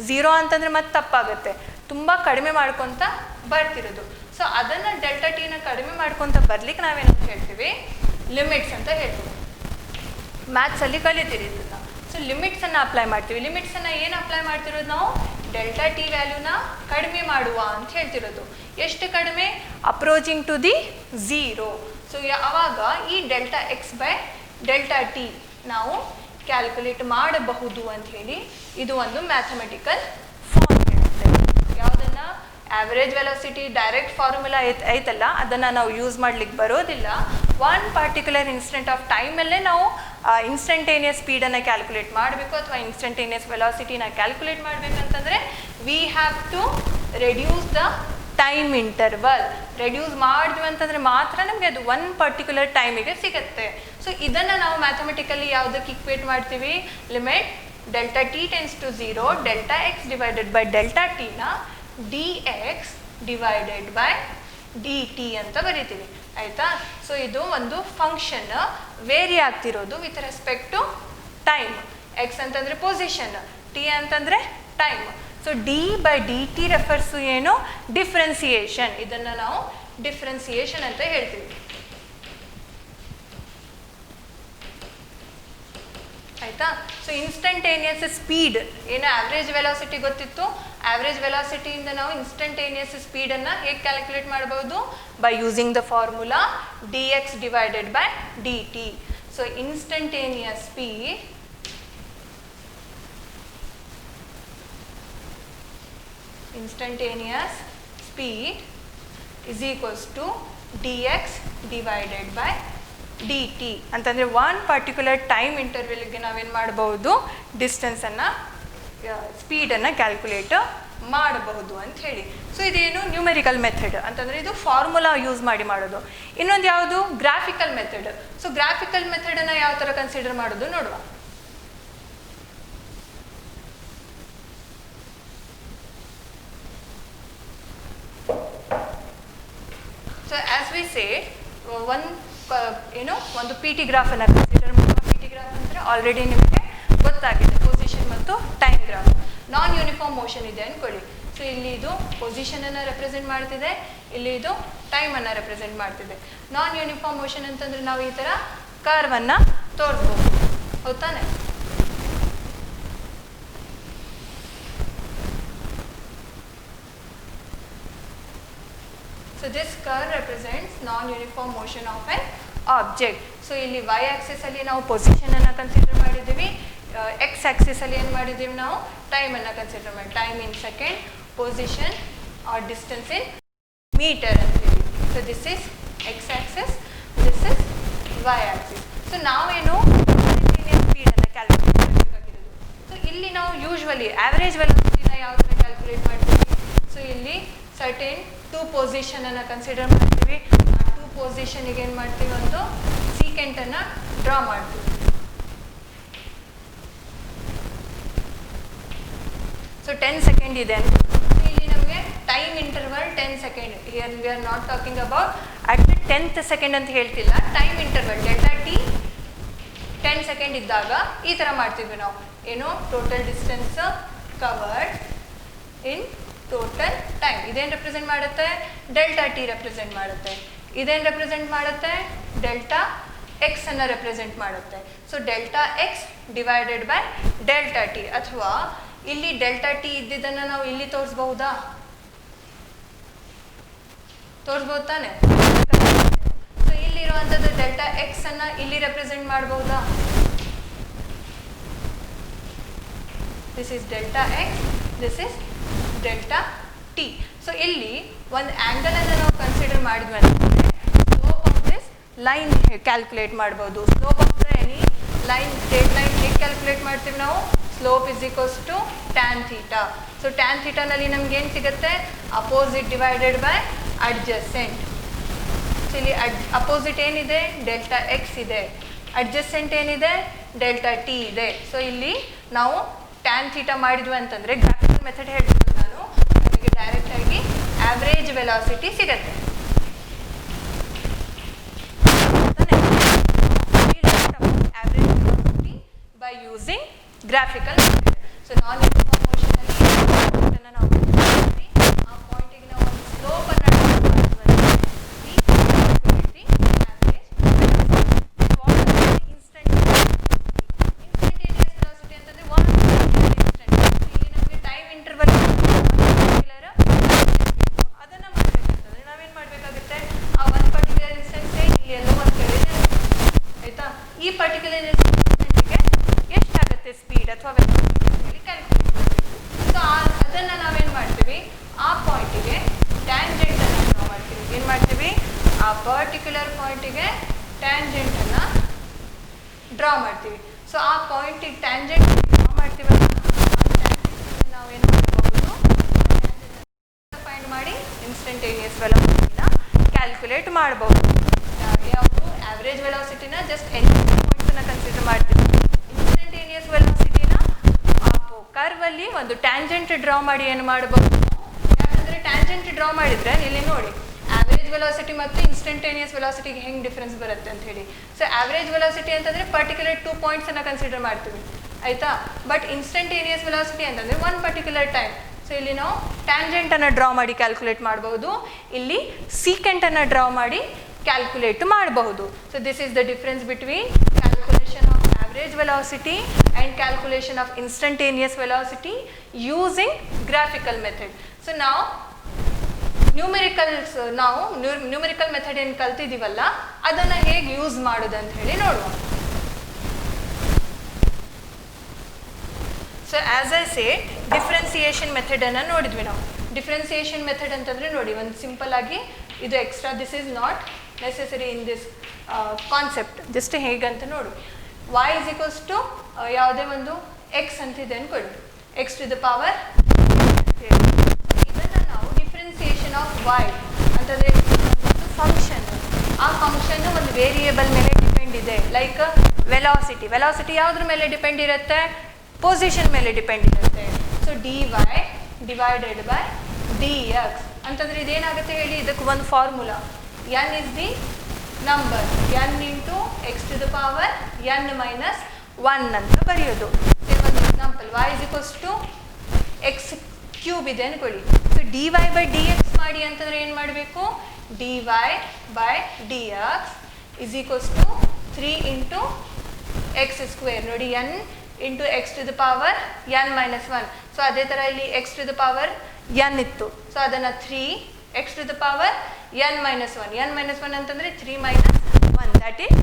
0 ಅಂತಂದರೆ ಮತ್ತೆ ತಪ್ಪಾಗುತ್ತೆ. ತುಂಬ ಕಡಿಮೆ ಮಾಡ್ಕೊತ ಬರ್ತಿರೋದು. ಸೊ ಅದನ್ನು ಡೆಲ್ಟಾ ಟಿನ ಕಡಿಮೆ ಮಾಡ್ಕೊತ ಬರ್ಲಿಕ್ಕೆ ನಾವೇನಂತ ಹೇಳ್ತೀವಿ, ಲಿಮಿಟ್ಸ್ ಅಂತ ಹೇಳ್ತೀವಿ. ಮ್ಯಾಥ್ಸಲ್ಲಿ ಕಲಿತೀರಿ ಇದನ್ನು. ಸೊ ಲಿಮಿಟ್ಸನ್ನು ಅಪ್ಲೈ ಮಾಡ್ತೀವಿ. ಲಿಮಿಟ್ಸನ್ನು ಏನು ಅಪ್ಲೈ ಮಾಡ್ತಿರೋದು ನಾವು, ಡೆಲ್ಟಾ ಟಿ ವ್ಯಾಲ್ಯೂನ ಕಡಿಮೆ ಮಾಡುವ ಅಂತ ಹೇಳ್ತಿರೋದು. ಎಷ್ಟು ಕಡಿಮೆ, ಅಪ್ರೋಚಿಂಗ್ ಟು ದಿ 0. ಸೊ ಆವಾಗ ಈ delta X by delta T ನಾವು ಕ್ಯಾಲ್ಕುಲೇಟ್ ಮಾಡಬಹುದು ಅಂತ ಹೇಳಿ ಇದು ಒಂದು ಮ್ಯಾಥಮೆಟಿಕಲ್ ಫಾರ್ಮ್ ಹೇಳುತ್ತೆ. ಯಾವುದನ್ನು, ಆವ್ರೇಜ್ ವೆಲಾಸಿಟಿ ಡೈರೆಕ್ಟ್ ಫಾರ್ಮುಲಾ ಐತಲ್ಲ ಅದನ್ನು ನಾವು ಯೂಸ್ ಮಾಡ್ಲಿಕ್ಕೆ ಬರೋದಿಲ್ಲ. ಒನ್ ಪರ್ಟಿಕ್ಯುಲರ್ ಇನ್ಸ್ಟೆಂಟ್ ಆಫ್ ಟೈಮಲ್ಲೇ ನಾವು ಇನ್ಸ್ಟಂಟೇನಿಯಸ್ ಸ್ಪೀಡನ್ನು ಕ್ಯಾಲ್ಕುಲೇಟ್ ಮಾಡಬೇಕು ಅಥವಾ ಇನ್ಸ್ಟಂಟೇನಿಯಸ್ ವೆಲಾಸಿಟಿನ ಕ್ಯಾಲ್ಕುಲೇಟ್ ಮಾಡಬೇಕಂತಂದರೆ we have to reduce the time interval. Reduce ಮಾಡಿದ್ವಿ ಅಂತಂದರೆ ಮಾತ್ರ ನಮಗೆ ಅದು ಒನ್ ಪರ್ಟಿಕ್ಯುಲರ್ ಟೈಮಿಗೆ ಸಿಗುತ್ತೆ. ಸೊ ಇದನ್ನು ನಾವು ಮ್ಯಾಥಮೆಟಿಕಲಿ ಯಾವುದಕ್ಕೆ ಇಕ್ವೇಟ್ ಮಾಡ್ತೀವಿ? Limit delta t tends to 0 delta x divided by delta ಟಿನ dx ಡಿವೈಡೆಡ್ ಬೈ dt ಅಂತ ಬರಿತೀವಿ, ಆಯಿತಾ? ಸೊ ಇದು ಒಂದು ಫಂಕ್ಷನ್ ವೇರಿ ಆಗ್ತಿರೋದು with respect to time. X ಅಂತಂದರೆ ಪೊಸಿಷನ್, ಟಿ ಅಂತಂದರೆ time. So d by D t refers ಏನು? ಡಿಫ್ರೆನ್ಸಿಯೇಷನ್. ಇದನ್ನು ನಾವು ಡಿಫ್ರೆನ್ಸಿಯೇಷನ್ ಅಂತ ಹೇಳ್ತೀವಿ, ಆಯಿತಾ? ಸೊ ಇನ್ಸ್ಟಂಟೇನಿಯಸ್ ಸ್ಪೀಡ್ ಏನು ಆವ್ರೇಜ್ ವೆಲಾಸಿಟಿ ಗೊತ್ತಿತ್ತು, ಆವ್ರೇಜ್ ವೆಲಾಸಿಟಿಯಿಂದ ನಾವು ಇನ್ಸ್ಟಂಟೇನಿಯಸ್ ಸ್ಪೀಡನ್ನು ಹೇಗೆ ಕ್ಯಾಲ್ಕುಲೇಟ್ ಮಾಡ್ಬೋದು? By using the formula D X divided by D T. So instantaneous speed is equals to D X divided by D T ಅಂತಂದರೆ ಒನ್ ಪರ್ಟಿಕ್ಯುಲರ್ ಟೈಮ್ ಇಂಟರ್ವೆಲ್ಗೆ ನಾವೇನು ಮಾಡಬಹುದು? ಡಿಸ್ಟೆನ್ಸನ್ನು ಸ್ಪೀಡನ್ನು ಕ್ಯಾಲ್ಕುಲೇಟ್ ಮಾಡಬಹುದು ಅಂತ ಹೇಳಿ. ಸೊ ಇದೇನು ನ್ಯೂಮೆರಿಕಲ್ ಮೆಥಡ್ ಅಂತಂದರೆ ಇದು ಫಾರ್ಮುಲಾ ಯೂಸ್ ಮಾಡಿ ಮಾಡೋದು. ಇನ್ನೊಂದು ಯಾವುದು? Graphical method. ಸೊ ಗ್ರಾಫಿಕಲ್ ಮೆಥಡನ್ನು ಯಾವ ಥರ ಕನ್ಸಿಡರ್ ಮಾಡೋದು ನೋಡುವ. ಸೊ ಆ್ಯಸ್ ವಿ ಸೇ ಒಂದು ಪಿ ಟಿ ಗ್ರಾಫನ್ನು ಕನ್ಸಿಡರ್ ಮಾಡುವ. ಪಿ ಟಿ ಗ್ರಾಫ್ ಅಂದರೆ ಆಲ್ರೆಡಿ ನಿಮಗೆ ಗೊತ್ತಾಗಿದೆ, ಪೊಸಿಷನ್ ಮತ್ತು ಟೈಮ್ ಗ್ರಾಫ್. ನಾನ್ ಯೂನಿಫಾರ್ಮ್ ಮೋಷನ್ ಇದೆ ಅಂದ್ಕೊಳ್ಳಿ. ಸೊ ಇಲ್ಲಿ ಇದು ಪೊಸಿಷನನ್ನು ರೆಪ್ರೆಸೆಂಟ್ ಮಾಡ್ತಿದೆ, ಇಲ್ಲಿ ಇದು ಟೈಮನ್ನು ರೆಪ್ರೆಸೆಂಟ್ ಮಾಡ್ತಿದೆ. ನಾನ್ ಯೂನಿಫಾರ್ಮ್ ಮೋಷನ್ ಅಂತಂದರೆ ನಾವು ಈ ಥರ ಕರ್ವನ್ನು ತೋರಿಸ್ಬೋದು, ಹೌದಾನೆ? So this curve represents non-uniform motion of an object. So ಇಲ್ಲಿ y axis ಅಲ್ಲಿ ನಾವು ಪೊಸಿಷನ್ ಅನ್ನು ಕನ್ಸಿಡರ್ ಮಾಡಿದ್ದೀವಿ, x axis ಅಲ್ಲಿ ಏನು ಮಾಡಿದ್ದೀವಿ ನಾವು? ಟೈಮ್ ಅನ್ನು ಕನ್ಸಿಡರ್ ಮಾಡಿ. Time in second, position or distance in metre ಅಂತ ಹೇಳಿ. So this is x axis, this is y axis. So ನಾವೇನು ಸ್ಪೀಡನ್ನು ಕ್ಯಾಲ್ಕುಲೇಟ್ ಮಾಡಬೇಕಾಗಿರೋದು. ಸೊ ಇಲ್ಲಿ ನಾವು ಯೂಶ್ವಲಿ ಆವ್ರೇಜ್ ವೆಲಾಸಿಟಿನ ಯಾವ ಥರ ಕ್ಯಾಲ್ಕುಲೇಟ್ ಮಾಡ್ತೀವಿ? ಸೊ ಇಲ್ಲಿ ಸರ್ಟೇನ್ ಟೂ ಪೊಸಿಷನನ್ನು ಕನ್ಸಿಡರ್ ಮಾಡ್ತೀವಿ. ಆ ಟೂ ಪೊಸಿಷನಿಗೆ ಏನು ಮಾಡ್ತೀವಿ? ಒಂದು ಸೀಕೆಂಟನ್ನು ಡ್ರಾ ಮಾಡ್ತೀವಿ. ಸೊ 10 ಸೆಕೆಂಡ್ ಇದೆ ಅಂತ ಇಲ್ಲಿ ನಮಗೆ time interval 10 second. Here we are not talking about at the 10th second ಅಂತ ಹೇಳ್ತಿಲ್ಲ, time interval delta T 10 second ಇದ್ದಾಗ ಈ ಥರ ಮಾಡ್ತಿದ್ವಿ ನಾವು. ಏನು? Total distance covered in total time. ಇದೇನು ರೆಪ್ರೆಸೆಂಟ್ ಮಾಡುತ್ತೆ? ಡೆಲ್ಟಾ ಟಿ ರೆಪ್ರೆಸೆಂಟ್ ಮಾಡುತ್ತೆ. ಇದೇನು ರೆಪ್ರೆಸೆಂಟ್ ಮಾಡುತ್ತೆ? ಡೆಲ್ಟಾ ಎಕ್ಸ್ ಅನ್ನು ರೆಪ್ರೆಸೆಂಟ್ ಮಾಡುತ್ತೆ. So delta x divided by delta T. ಅಥವಾ ಇಲ್ಲಿ ಡೆಲ್ಟಾ ಟಿ ಇದ್ದಿದ್ದನ್ನು ನಾವು ಇಲ್ಲಿ ತೋರಿಸ್ಬಹುದಾ? ತೋರಿಸ್ಬೋದು ತಾನೆ? ಸೊ ಇಲ್ಲಿರುವಂಥದ್ದು ಡೆಲ್ಟಾ ಎಕ್ಸ್ ಅನ್ನು ಇಲ್ಲಿ ರೆಪ್ರೆಸೆಂಟ್ ಮಾಡಬಹುದಾ? This is delta x, this is delta t. So ಇಲ್ಲಿ ಒಂದು ಆ್ಯಂಗಲನ್ನು ನಾವು ಕನ್ಸಿಡರ್ ಮಾಡಿದ್ವಿ ಅಂತಂದರೆ slope of this line calculate ಮಾಡ್ಬೋದು. Slope of the any line, straight line ಹೇಗೆ ಕ್ಯಾಲ್ಕುಲೇಟ್ ಮಾಡ್ತೀವಿ ನಾವು? Slope is equals to tan theta. So tan ಥೀಟಾನಲ್ಲಿ ನಮ್ಗೆ ಏನು ಸಿಗುತ್ತೆ? Opposite divided by adjacent. So ಇಲ್ಲಿ ಅಪೋಸಿಟ್ ಏನಿದೆ? ಡೆಲ್ಟಾ ಎಕ್ಸ್ ಇದೆ. ಅಡ್ಜಸೆಂಟ್ ಏನಿದೆ? ಡೆಲ್ಟಾ ಟಿ ಇದೆ. ಸೊ ಇಲ್ಲಿ ನಾವು ಟ್ಯಾನ್ ಥೀಟಾ ಮಾಡಿದ್ವಿ ಅಂತಂದರೆ ಗ್ರಾಫಿಕಲ್ ಮೆಥಡ್ ಹೇಳ್ಬೋದು ನಾನು, ನಮಗೆ ಡೈರೆಕ್ಟಾಗಿ ಆವ್ರೇಜ್ ವೆಲಾಸಿಟಿ ಸಿಗುತ್ತೆ. Average velocity by using graphical method. So non uniform ಮೋಷನಲ್ಲಿ ನಾವು ಆ ಪಾಯಿಂಟಿಗೆ ನಾವು ಒಂದು ಸ್ಲೋಪನ್ನು ಈ ಪರ್ಟಿಕ್ಯುಲರ್ ಇನ್ಸ್ಟೆಂಟ್ಗೆ ಎಷ್ಟಾಗುತ್ತೆ ಸ್ಪೀಡ್ ಅಥವಾ ವೆಲಾಸಿಟಿ ಅಂತ ಹೇಳಿ ಕ್ಯಾಲ್ಕುಲೇಟ್ ಮಾಡಬೇಕು. ಸೊ ಅದನ್ನು ನಾವೇನು ಮಾಡ್ತೀವಿ? ಆ ಪಾಯಿಂಟಿಗೆ ಟ್ಯಾಂಜೆಂಟನ್ನು ಡ್ರಾ ಮಾಡ್ತೀವಿ. ಏನು ಮಾಡ್ತೀವಿ? ಆ ಪರ್ಟಿಕ್ಯುಲರ್ ಪಾಯಿಂಟಿಗೆ ಟ್ಯಾಂಜೆಂಟನ್ನು ಡ್ರಾ ಮಾಡ್ತೀವಿ. ಸೊ ಆ ಪಾಯಿಂಟಿಗೆ ಟ್ಯಾಂಜೆಂಟ್ ಡ್ರಾ ಮಾಡ್ತೀವಲ್ಲ, ನಾವೇನು ಮಾಡಬಹುದು? ಫೈಂಡ್ ಮಾಡಿ ಇನ್ಸ್ಟಂಟೇನಿಯಸ್ ವೆಲಾಸಿಟಿನ ಕ್ಯಾಲ್ಕುಲೇಟ್ ಮಾಡಬಹುದು. ಯಾವುದು? ಆವ್ರೇಜ್ ವೆಲಾಸಿಟಿನ ಜಸ್ಟ್ ಎಂಟ್ರಿ ಪಾಯಿಂಟ್ಸನ್ನು ಕನ್ಸಿಡರ್ ಮಾಡ್ತೀವಿ. ಇನ್ಸ್ಟಂಟೇನಿಯಸ್ ವೆಲಾಸಿಟಿನ ಆ ಕರ್ವಲ್ಲಿ ಒಂದು ಟ್ಯಾಂಜೆಂಟ್ ಡ್ರಾ ಮಾಡಿ ಏನು ಮಾಡಬಹುದು? ಯಾಕಂದರೆ ಟ್ಯಾಂಜೆಂಟ್ ಡ್ರಾ ಮಾಡಿದರೆ ಇಲ್ಲಿ ನೋಡಿ ಆವ್ರೇಜ್ ವೆಲಾಸಿಟಿ ಮತ್ತು ಇನ್ಸ್ಟಂಟೇನಿಯಸ್ ವೆಲಾಸಿಟಿಗೆ ಹೆಂಗೆ ಡಿಫ್ರೆನ್ಸ್ ಬರುತ್ತೆ ಅಂತ ಹೇಳಿ. ಸೊ ಆವ್ರೇಜ್ ವೆಲಾಸಿಟಿ ಅಂತಂದರೆ ಪರ್ಟಿಕ್ಯುಲರ್ 2 ಪಾಯಿಂಟ್ಸನ್ನು ಕನ್ಸಿಡರ್ ಮಾಡ್ತೀವಿ, ಆಯಿತಾ? ಬಟ್ ಇನ್ಸ್ಟಂಟೇನಿಯಸ್ ವೆಲಾಸಿಟಿ ಅಂತಂದರೆ ಒನ್ ಪರ್ಟಿಕ್ಯುಲರ್ ಟೈಮ್. ಸೊ ಇಲ್ಲಿ ನಾವು ಟ್ಯಾಂಜೆಂಟನ್ನು ಡ್ರಾ ಮಾಡಿ ಕ್ಯಾಲ್ಕುಲೇಟ್ ಮಾಡಬಹುದು, ಇಲ್ಲಿ ಸೀಕೆಂಟನ್ನು ಡ್ರಾ ಮಾಡಿ ಕ್ಯಾಲ್ಕುಲೇಟ್ ಮಾಡಬಹುದು. So this is the difference between calculation of average velocity and calculation of instantaneous velocity using graphical method. So now numerical method ಏನು ಕಲ್ತಿದ್ದೀವಲ್ಲ ಅದನ್ನು ಹೇಗೆ ಯೂಸ್ ಮಾಡೋದು ಅಂತ ಹೇಳಿ ನೋಡುವ. So as I say differentiation ಮೆಥಡನ್ನು ನೋಡಿದ್ವಿ ನಾವು. ಡಿಫ್ರೆನ್ಸಿಯೇಷನ್ ಮೆಥಡ್ ಅಂತಂದರೆ ನೋಡಿ ಒಂದು ಸಿಂಪಲ್ ಆಗಿ ಇದು extra, this is not necessary in this concept. Just ಹೇಗಂತ ನೋಡು. y is equals to ಯಾವುದೇ ಒಂದು x ಅಂತಿದೆ ಅಂದ್ಕೊಳ್ಳಿ, x to the power. ಇದನ್ನು ನಾವು ಡಿಫ್ರೆನ್ಸಿಯೇಷನ್ ಆಫ್ y ಅಂತಂದರೆ ಒಂದು ಫಂಕ್ಷನ್, ಆ ಫಂಕ್ಷನ್ ಒಂದು ವೇರಿಯೇಬಲ್ ಮೇಲೆ ಡಿಪೆಂಡ್ ಇದೆ. ಲೈಕ್ ವೆಲಾಸಿಟಿ ಯಾವುದ್ರ ಮೇಲೆ ಡಿಪೆಂಡ್ ಇರುತ್ತೆ? ಪೊಸಿಷನ್ ಮೇಲೆ ಡಿಪೆಂಡ್ ಇರುತ್ತೆ. So dy divided by dx ಅಂತಂದರೆ ಇದೇನಾಗುತ್ತೆ ಹೇಳಿ? ಇದಕ್ಕೆ ಒಂದು formula, n is the number, n into X to the power n minus 1 ಅಂತ ಬರೆಯೋದು. ಒಂದು example, y is equals to x cube ಇದೆ ಅಂದ್ಕೊಳ್ಳಿ. ಸೊ dy ಬೈ dx ಮಾಡಿ ಅಂತಂದರೆ ಏನು ಮಾಡಬೇಕು? dy by dx is equals to 3 into X square. ನೋಡಿ n into X to the power n minus 1. So ಅದೇ ಥರ ಇಲ್ಲಿ X to the power n ಇತ್ತು, ಸೊ ಅದನ್ನು 3 X to the power n minus 1. n minus 1 ಅಂತಂದರೆ 3 minus 1, that is 2.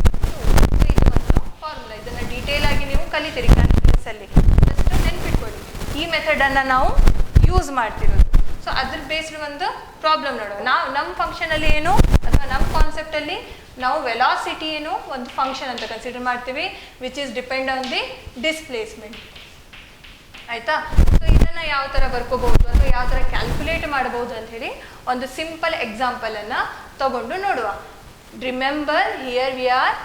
So ಇದು ಒಂದು formula, ಇದನ್ನು ಡೀಟೇಲ್ ಆಗಿ ನೀವು ಕಲಿತೀರಿ ಕ್ಯಾಲ್ಕುಲಸ್ಸಲ್ಲಿ. ಜಸ್ಟ್ ನೆನ್ಪಿಟ್ಕೊಳ್ಳಿ, ಈ ಮೆಥಡನ್ನು ನಾವು ಯೂಸ್ ಮಾಡ್ತಿರೋದು. ಸೊ ಅದ್ರ ಬೇಸ್ಡ್ ಒಂದು ಪ್ರಾಬ್ಲಮ್ ನೋಡುವ. ನಮ್ಮ ಫಂಕ್ಷನಲ್ಲಿ ಏನು ಅಥವಾ ನಮ್ಮ ಕಾನ್ಸೆಪ್ಟಲ್ಲಿ ನಾವು ವೆಲಾಸಿಟಿ ಏನು ಒಂದು ಫಂಕ್ಷನ್ ಅಂತ ಕನ್ಸಿಡರ್ ಮಾಡ್ತೀವಿ, which is depend on the displacement, ಆಯಿತಾ? ಸೊ ಇದನ್ನು ಯಾವ ಥರ ಬರ್ಕೋಬಹುದು ಅಥವಾ ಯಾವ ಥರ ಕ್ಯಾಲ್ಕುಲೇಟ್ ಮಾಡಬಹುದು ಅಂತ ಹೇಳಿ ಒಂದು ಸಿಂಪಲ್ ಎಕ್ಸಾಂಪಲನ್ನು ತಗೊಂಡು ನೋಡುವ. Remember, here we are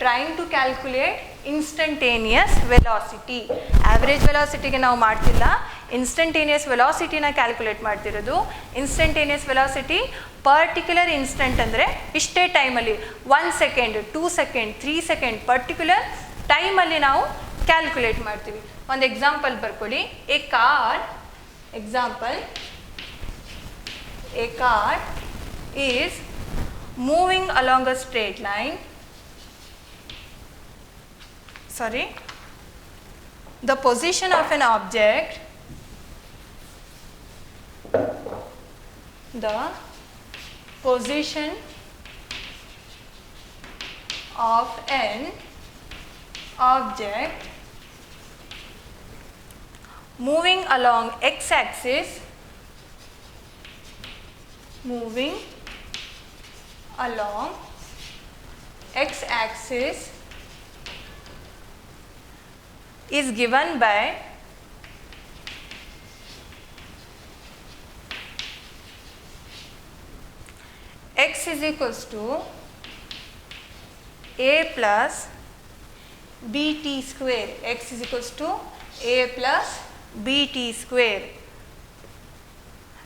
trying to calculate instantaneous velocity. Average ವೆಲಾಸಿಟಿಗೆ ನಾವು ಮಾಡ್ತಿಲ್ಲ, ಇನ್ಸ್ಟಂಟೇನಿಯಸ್ ವೆಲಾಸಿಟಿನ ಕ್ಯಾಲ್ಕುಲೇಟ್ ಮಾಡ್ತಿರೋದು. ಇನ್ಸ್ಟಂಟೇನಿಯಸ್ ವೆಲಾಸಿಟಿ ಪರ್ಟಿಕ್ಯುಲರ್ ಇನ್ಸ್ಟಂಟ್ ಅಂದರೆ ಇಷ್ಟೇ ಟೈಮಲ್ಲಿ 1 ಸೆಕೆಂಡ್, 2 ಸೆಕೆಂಡ್, 3 ಸೆಕೆಂಡ್ ಪರ್ಟಿಕ್ಯುಲರ್ ಟೈಮಲ್ಲಿ ನಾವು ಕ್ಯಾಲ್ಕುಲೇಟ್ ಮಾಡ್ತೀವಿ. ಒಂದು ಎಕ್ಸಾಂಪಲ್ ಬರ್ಕೊಳ್ಳಿ. A car is moving along a straight line. The position of an object, moving along x-axis is given by x is equals to a plus bt square. X is equals to a plus bt square,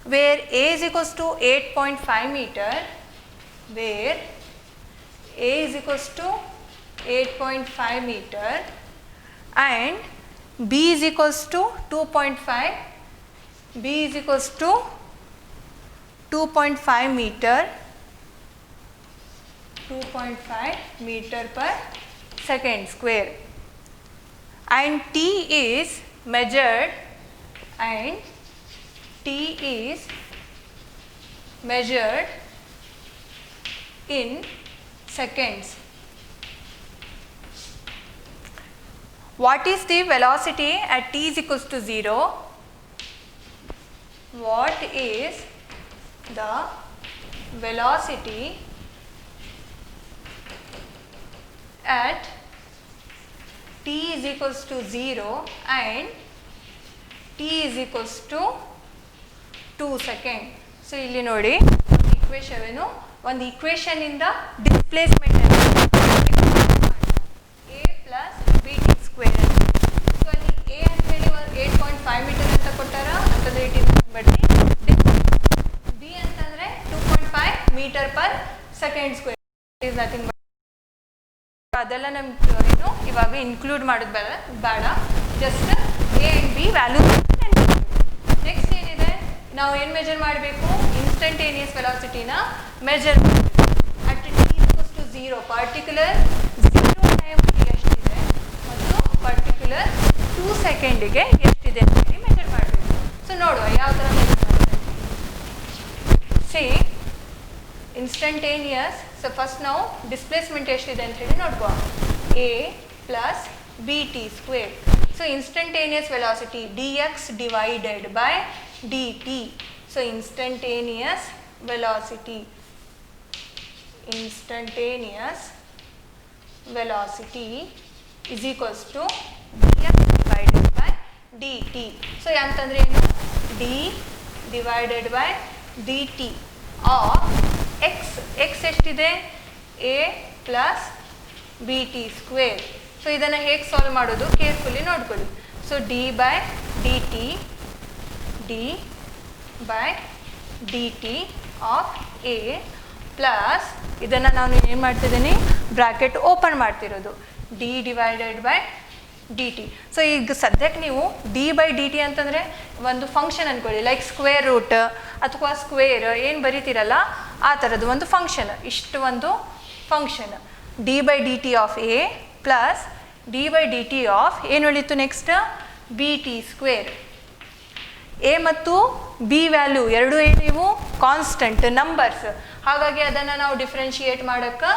where a is equals to 8.5 meter, and b is equals to 2.5 meter per second square, and t is measured in seconds. What is the velocity at t is equals to 0? what is the velocity at t is equals to 0 and t is equals to 2 seconds. So ಇಲ್ಲಿ ನೋಡಿ ಒಂದು equation ಇಂದ displacement a plus B T square. So ಅಲ್ಲಿ A ಅಂತ ಹೇಳಿ 8.5 metre ಅಂತ ಕೊಟ್ಟಾರ ಅಂತಂದ್ರೆ ಬಡ್ಡಿ, ಬಿ ಅಂತಂದ್ರೆ 2.5 metre per second square. Is nothing but ಅದೆಲ್ಲ ನಮ್ಗೆ ಏನು ಇವಾಗ ಇನ್ಕ್ಲೂಡ್ ಮಾಡೋದು ಬೇಡ, just A and B value. Next ಏನಿದೆ, ನಾವು ಏನು ಮೆಜರ್ ಮಾಡಬೇಕು, ಇನ್ಸ್ಟಂಟೇನಿಯಸ್ ವೆಲಾಸಿಟಿನ ಮೆಜರ್ ಮಾಡಬೇಕು. At T equals to 0 particular 0 ಟೈಮಲ್ಲಿ ಎಷ್ಟಿದೆ ಮತ್ತು ಪರ್ಟಿಕ್ಯುಲರ್ 2 ಸೆಕೆಂಡಿಗೆ ಎಷ್ಟಿದೆ ಅಂತ ಹೇಳಿ ಮೆಜರ್ ಮಾಡಬೇಕು. ಸೊ ನೋಡುವ ಯಾವ ಥರ ಮೆಜರ್ ಮಾಡ್ತಾರೆ. C instantaneous. ಸೊ ಫಸ್ಟ್ ನಾವು ಡಿಸ್ಪ್ಲೇಸ್ಮೆಂಟ್ ಎಷ್ಟಿದೆ ಅಂತ ಹೇಳಿ ನೋಡ್ಕೋ, A plus B T square. So instantaneous velocity dx divided by dt. So instantaneous velocity is equals to dx divided by dt. So ಅಂತಂದ್ರೆ ಏನು, d divided by dt of x. x ಎಷ್ಟಿದೆ, a plus B T square. So ಇದನ್ನು ಹೇಗೆ solve ಮಾಡೋದು ಕೇರ್ಫುಲ್ಲಿ ನೋಡ್ಕೊಳ್ಳಿ. So d by dt of A plus ಇದನ್ನು ನಾನು ಏನು ಮಾಡ್ತಿದ್ದೀನಿ, ಬ್ರ್ಯಾಕೆಟ್ ಓಪನ್ ಮಾಡ್ತಿರೋದು, D divided by D T. So ಈಗ ಸದ್ಯಕ್ಕೆ ನೀವು ಡಿ ಬೈ ಡಿ ಟಿ ಅಂತಂದರೆ ಒಂದು ಫಂಕ್ಷನ್ ಅಂದ್ಕೊಳ್ಳಿ, ಲೈಕ್ ಸ್ಕ್ವೇರ್ ರೂಟ್ ಅಥವಾ ಸ್ಕ್ವೇರ್ ಏನು ಬರೀತಿರಲ್ಲ ಆ ಥರದ್ದು ಒಂದು ಫಂಕ್ಷನ್. ಇಷ್ಟು ಒಂದು function D by D t of A plus D by D t of ಏನು ಉಳಿತು next, B T square. A ಮತ್ತು ಬಿ ವ್ಯಾಲ್ಯೂ ಎರಡೂ ಏನಿವು ಕಾನ್ಸ್ಟೆಂಟ್ ನಂಬರ್ಸ್, ಹಾಗಾಗಿ ಅದನ್ನು ನಾವು ಡಿಫ್ರೆನ್ಷಿಯೇಟ್ ಮಾಡೋಕ್ಕೆ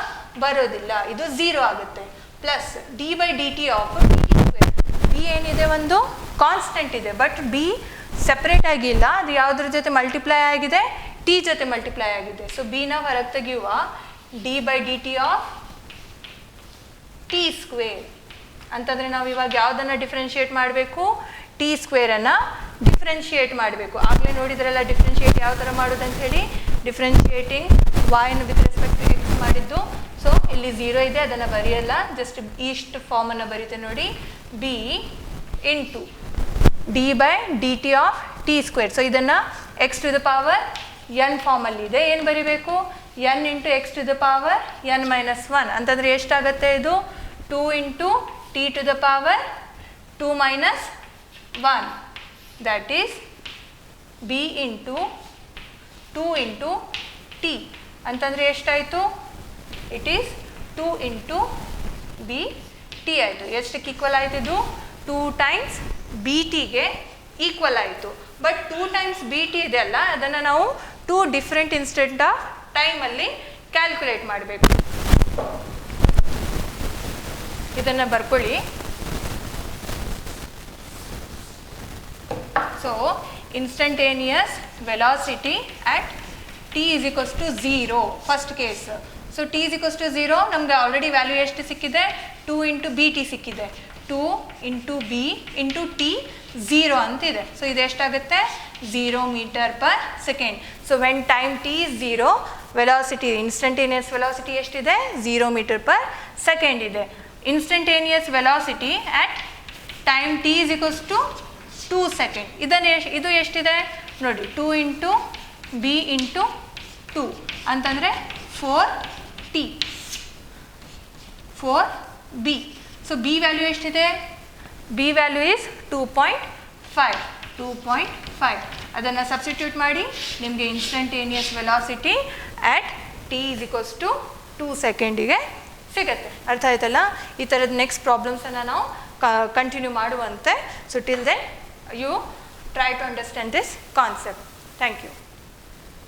ಬರೋದಿಲ್ಲ, ಇದು 0 ಆಗುತ್ತೆ. Plus D by D t of B T square. B ಏನಿದೆ ಒಂದು ಕಾನ್ಸ್ಟೆಂಟ್ ಇದೆ, ಬಟ್ ಬಿ ಸೆಪ್ರೇಟ್ ಆಗಿಲ್ಲ, ಅದು ಯಾವುದ್ರ ಜೊತೆ ಮಲ್ಟಿಪ್ಲೈ ಆಗಿದೆ, ಟಿ ಜೊತೆ ಮಲ್ಟಿಪ್ಲೈ ಆಗಿದೆ. ಸೊ ಬಿನ ಹೊರಗೆ ತೆಗೆಯುವ, D by D t of t square ಅಂತಂದರೆ ನಾವು ಇವಾಗ ಯಾವುದನ್ನು ಡಿಫ್ರೆನ್ಷಿಯೇಟ್ ಮಾಡಬೇಕು, ಟಿ ಸ್ಕ್ವೇರನ್ನು ಡಿಫ್ರೆನ್ಷಿಯೇಟ್ ಮಾಡಬೇಕು. ಆಗಲೇ ನೋಡಿದ್ರಲ್ಲ ಡಿಫ್ರೆನ್ಷಿಯೇಟ್ ಯಾವ ಥರ ಮಾಡೋದಂತ ಹೇಳಿ, ಡಿಫ್ರೆನ್ಷಿಯೇಟಿಂಗ್ ವಾಯ್ನ ವಿತ್ ರೆಸ್ಪೆಕ್ಟ್ ಟು ಎಕ್ಸ್ ಮಾಡಿದ್ದು. ಸೊ ಇಲ್ಲಿ 0 ಇದೆ, ಅದನ್ನು ಬರೆಯಲ್ಲ, ಜಸ್ಟ್ ಇಷ್ಟು ಫಾರ್ಮನ್ನು ಬರೀತೆ ನೋಡಿ, b into d by D t of t square. So ಇದನ್ನು x to the power n ಫಾರ್ಮಲ್ಲಿದೆ, ಏನು ಬರಿಬೇಕು, n into X to the power n minus 1 ಅಂತಂದರೆ ಎಷ್ಟಾಗುತ್ತೆ ಇದು, 2 into t to the power 2 minus 1, that is b into 2 into t ಅಂತಂದರೆ ಎಷ್ಟಾಯಿತು, it is 2 into b t ಆಯಿತು. ಎಷ್ಟಕ್ಕೆ ಈಕ್ವಲ್ ಆಯಿತು ಇದು, 2 ಟೈಮ್ಸ್ ಬಿ ಟಿಗೆ ಈಕ್ವಲ್ ಆಯಿತು. ಬಟ್ 2 ಟೈಮ್ಸ್ ಬಿ ಟಿ ಇದೆ ಅಲ್ಲ, ಅದನ್ನು ನಾವು 2 ಡಿಫ್ರೆಂಟ್ ಇನ್ಸ್ಟೆಂಟ್ ಆಫ್ ಟೈಮಲ್ಲಿ ಕ್ಯಾಲ್ಕುಲೇಟ್ ಮಾಡಬೇಕು. ಇದನ್ನು ಬರ್ಕೊಳ್ಳಿ. So instantaneous velocity at t is equals to 0 first case. So t is equals to 0 ನಮ್ಗೆ ಆಲ್ರೆಡಿ ವ್ಯಾಲ್ಯೂ ಎಷ್ಟು ಸಿಕ್ಕಿದೆ, 2 ಇಂಟು ಬಿ ಟಿ ಸಿಕ್ಕಿದೆ, 2 ಇಂಟು ಬಿ ಇಂಟು ಟಿ 0 ಅಂತಿದೆ. ಸೊ ಇದು ಎಷ್ಟಾಗುತ್ತೆ, 0 metre per second. So when time T is 0, velocity instantaneous velocity ಎಷ್ಟಿದೆ, 0 metre per second ಇದೆ. Instantaneous velocity at time T is equals to 2 second. ಇದು ಎಷ್ಟಿದೆ ನೋಡಿ, 2 into B into 2 ಅಂತಂದರೆ 4t 4b. So B value ಎಷ್ಟಿದೆ, B value is 2.5. ಅದನ್ನು substitute ಮಾಡಿ ನಿಮಗೆ instantaneous velocity at T is equals to 2 ಸೆಕೆಂಡಿಗೆ ಸಿಗುತ್ತೆ. ಅರ್ಥ ಆಯ್ತಲ್ಲ. ಈ ಥರದ ನೆಕ್ಸ್ಟ್ ಪ್ರಾಬ್ಲಮ್ಸನ್ನು ನಾವು ಕಂಟಿನ್ಯೂ ಮಾಡುವಂತೆ. So till then you try to understand this concept. Thank you.